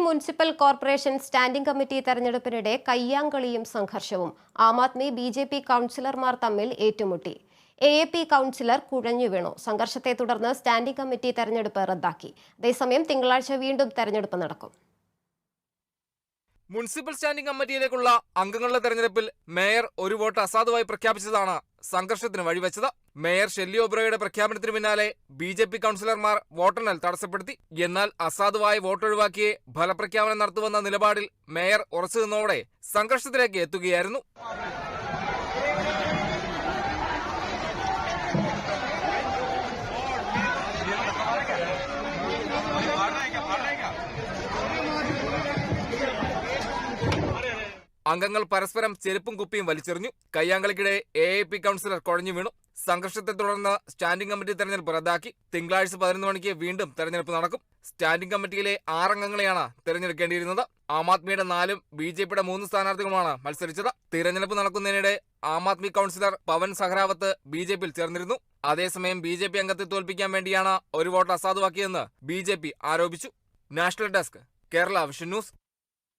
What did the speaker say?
Municipal corporation standing committee തെരഞ്ഞെടുപ്പിനിടെ കയ്യാങ്കളിയും സംഘർഷവും. ആം ആദ്മി ബി.ജെ.പി കൗൺസിലർമാർ തമ്മിൽ ഏറ്റുമുട്ടി. എ.പി കൗൺസിലർ കുഴഞ്ഞു വീണു. സംഘർഷത്തെ തുടർന്ന് സ്റ്റാൻഡിംഗ് കമ്മിറ്റി തെരഞ്ഞെടുപ്പ് റദ്ദാക്കി. അതേസമയം തിങ്കളാഴ്ച വീണ്ടും തെരഞ്ഞെടുപ്പ് നടക്കും. മുനിസിപ്പൽ സ്റ്റാൻഡിംഗ് കമ്മിറ്റിയിലേക്കുള്ള അംഗങ്ങളുടെ തെരഞ്ഞെടുപ്പിൽ മേയർ ഒരു വോട്ട് അസാധുവായി പ്രഖ്യാപിച്ചതാണ് സംഘർഷത്തിന് വഴിവെച്ചത്. മേയർ ഷെല്ലി ഒബ്രോയുടെ പ്രഖ്യാപനത്തിന് പിന്നാലെ ബി.ജെ.പി കൗൺസിലർമാർ വോട്ടെണ്ണൽ തടസ്സപ്പെടുത്തി. എന്നാൽ അസാധുവായ വോട്ടൊഴിവാക്കിയേ ഫലപ്രഖ്യാപനം നടത്തുമെന്ന നിലപാടിൽ മേയർ ഉറച്ചു നിന്നതോടെ സംഘർഷത്തിലേക്ക് എത്തുകയായിരുന്നു. അംഗങ്ങൾ പരസ്പരം ചെരുപ്പും കുപ്പിയും വലിച്ചെറിഞ്ഞു. കയ്യാങ്കളിക്കിടെ എ.പി കൗൺസിലർ കുഴഞ്ഞു വീണു. സംഘർഷത്തെ തുടർന്ന് സ്റ്റാൻഡിംഗ് കമ്മിറ്റി തെരഞ്ഞെടുപ്പ് റദ്ദാക്കി. തിങ്കളാഴ്ച 11 മണിക്ക് വീണ്ടും തെരഞ്ഞെടുപ്പ് നടക്കും. സ്റ്റാൻഡിംഗ് കമ്മിറ്റിയിലെ 6 അംഗങ്ങളെയാണ് തെരഞ്ഞെടുക്കേണ്ടിയിരുന്നത്. ആം ആദ്മിയുടെ 4ഉം ബി.ജെ.പിയുടെ 3 സ്ഥാനാർത്ഥികളുമാണ് മത്സരിച്ചത്. തിരഞ്ഞെടുപ്പ് നടക്കുന്നതിനിടെ ആം ആദ്മി കൗൺസിലർ പവൻ സഹ്റാവത്ത് ബി.ജെ.പിയിൽ ചേർന്നിരുന്നു. അതേസമയം ബി.ജെ.പി അംഗത്തെ തോൽപ്പിക്കാൻ വേണ്ടിയാണ് ഒരു വോട്ട് അസാധുവാക്കിയതെന്ന് ബി.ജെ.പി ആരോപിച്ചു. National desk, Kerala vision news.